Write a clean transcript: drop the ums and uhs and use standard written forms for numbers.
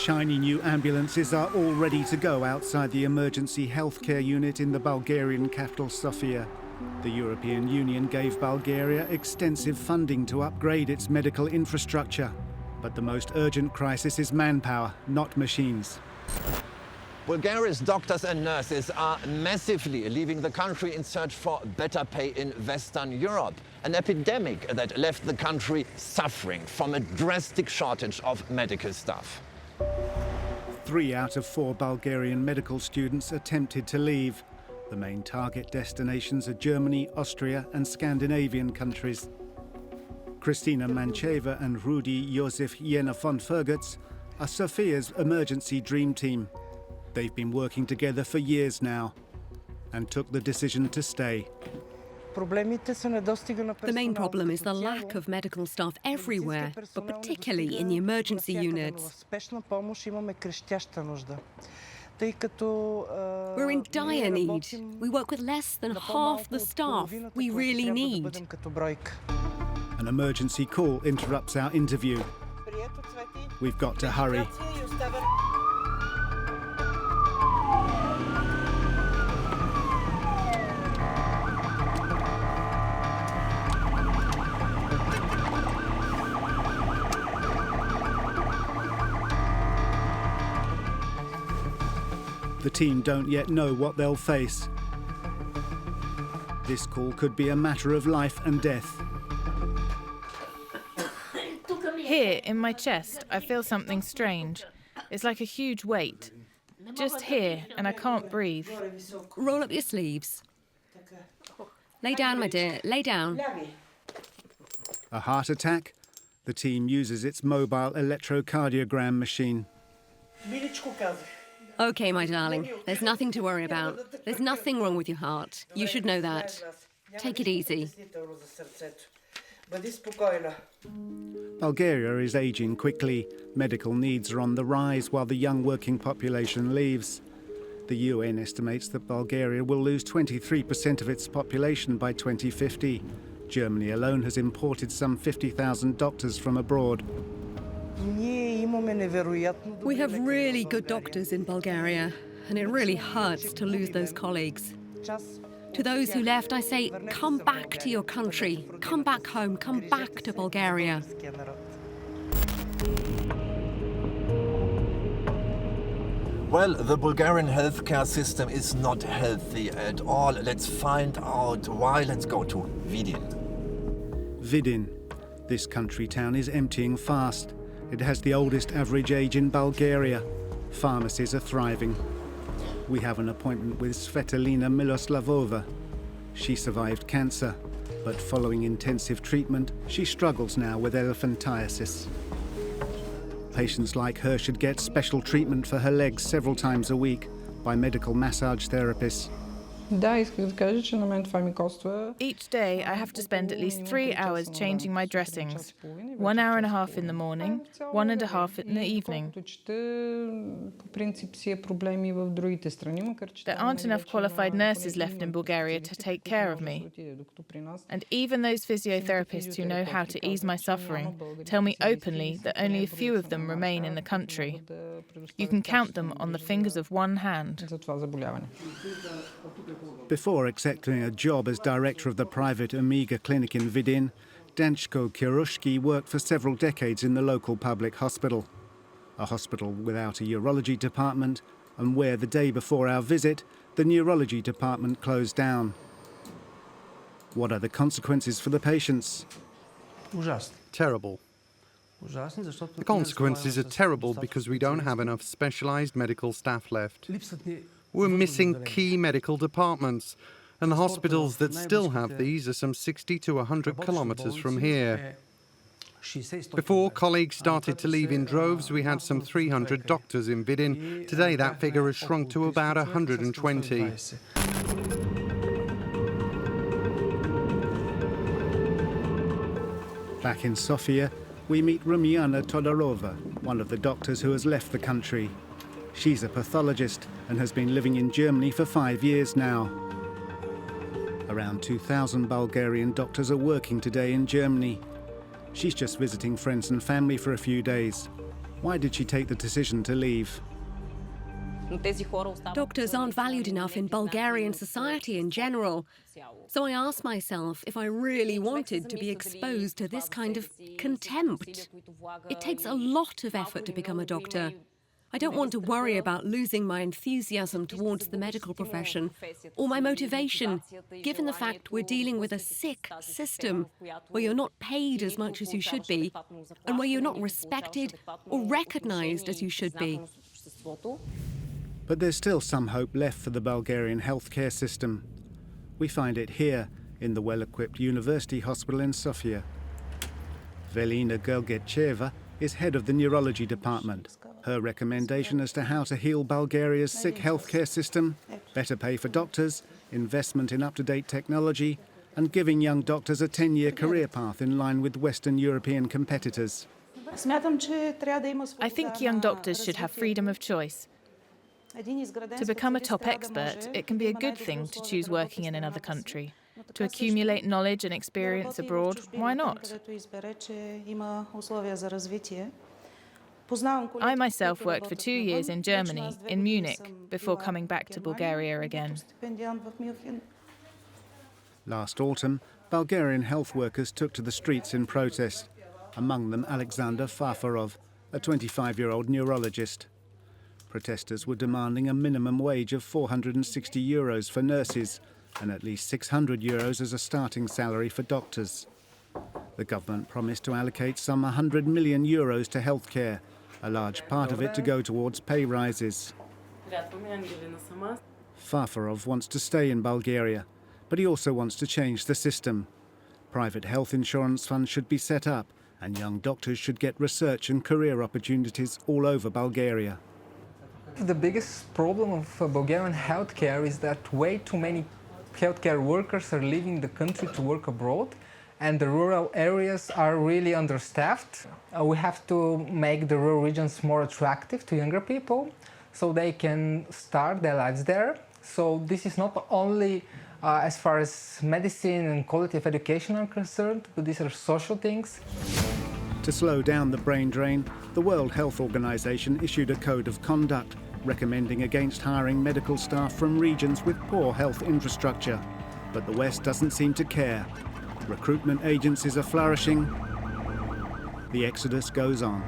shiny new ambulances are all ready to go outside the emergency healthcare unit in the Bulgarian capital, Sofia. The European Union gave Bulgaria extensive funding to upgrade its medical infrastructure. But the most urgent crisis is manpower, not machines. Bulgaria's doctors and nurses are massively leaving the country in search for better pay in Western Europe. An epidemic that left the country suffering from a drastic shortage of medical staff. 3 out of 4 Bulgarian medical students attempted to leave. The main target destinations are Germany, Austria and Scandinavian countries. KRISTINA Mancheva and Rudi Josef Jenner-von-Fergets are Sofia's emergency dream team. They've been working together for years now and took the decision to stay. The main problem is the lack of medical staff everywhere, but particularly in the emergency units. We're in dire need. We work with less than half the staff we really need. An emergency call interrupts our interview. We've got to hurry. The team don't yet know what they'll face. This call could be a matter of life and death. Here, in my chest, I feel something strange. It's like a huge weight. Just here, and I can't breathe. Roll up your sleeves. Lay down, my dear, lay down. A heart attack? The team uses its mobile electrocardiogram machine. Okay, my darling, there's nothing to worry about. There's nothing wrong with your heart. You should know that. Take it easy. Bulgaria is aging quickly. Medical needs are on the rise while the young working population leaves. The UN estimates that Bulgaria will lose 23% of its population by 2050. Germany alone has imported some 50,000 doctors from abroad. We have really good doctors in Bulgaria, and it really hurts to lose those colleagues. To those who left, I say, come back to your country, come back home, come back to Bulgaria. Well, the Bulgarian healthcare system is not healthy at all. Let's find out why. Let's go to Vidin. Vidin. This country town is emptying fast. It has the oldest average age in Bulgaria. Pharmacies are thriving. We have an appointment with Svetlana Miloslavova. She survived cancer, but following intensive treatment, she struggles now with elephantiasis. Patients like her should get special treatment for her legs several times a week by medical massage therapists. Each day I have to spend at least 3 hours changing my dressings. 1 hour and a half in the morning, 1.5 in the evening. There aren't enough qualified nurses left in Bulgaria to take care of me. And even those physiotherapists who know how to ease my suffering tell me openly that only a few of them remain in the country. You can count them on the fingers of one hand. Before accepting a job as director of the private Omega clinic in Vidin, Danchko Kirushki worked for several decades in the local public hospital. A hospital without a urology department, and where the day before our visit, the neurology department closed down. What are the consequences for the patients? Terrible. The consequences are terrible because we don't have enough specialised medical staff left. We're missing key medical departments, and the hospitals that still have these are some 60 to 100 kilometres from here. Before colleagues started to leave in droves, we had some 300 doctors in Vidin. Today that figure has shrunk to about 120. Back in Sofia, we meet RUMYANA Todorova, one of the doctors who has left the country. She's a pathologist and has been living in Germany for 5 years now. Around 2,000 Bulgarian doctors are working today in Germany. She's just visiting friends and family for a few days. Why did she take the decision to leave? Doctors aren't valued enough in Bulgarian society in general. So I asked myself if I really wanted to be exposed to this kind of contempt. It takes a lot of effort to become a doctor. I don't want to worry about losing my enthusiasm towards the medical profession or my motivation, given the fact we're dealing with a sick system where you're not paid as much as you should be and where you're not respected or recognized as you should be. But there's still some hope left for the Bulgarian healthcare system. We find it here, in the well-equipped university hospital in Sofia. Velina Gelgetcheva is head of the neurology department. Her recommendation as to how to heal Bulgaria's sick healthcare system: better pay for doctors, investment in up-to-date technology, and giving young doctors a 10-year career path in line with Western European competitors. I think young doctors should have freedom of choice. To become a top expert, it can be a good thing to choose working in another country. To accumulate knowledge and experience abroad, why not? I myself worked for 2 years in Germany, in Munich, before coming back to Bulgaria again. Last autumn, Bulgarian health workers took to the streets in protest, among them Alexander Farfarov, a 25-year-old neurologist. Protesters were demanding a minimum wage of €460 for nurses and at least €600 as a starting salary for doctors. The government promised to allocate some €100 million to healthcare, a large part of it to go towards pay rises. Farfarov wants to stay in Bulgaria, but he also wants to change the system. Private health insurance funds should be set up, and young doctors should get research and career opportunities all over Bulgaria. The biggest problem of Bulgarian healthcare is that way too many healthcare workers are leaving the country to work abroad, and the rural areas are really understaffed. We have to make the rural regions more attractive to younger people so they can start their lives there. So this is not only as far as medicine and quality of education are concerned, but these are social things. To slow down the brain drain, the World Health Organization issued a code of conduct recommending against hiring medical staff from regions with poor health infrastructure. But the West doesn't seem to care. Recruitment agencies are flourishing. The exodus goes on.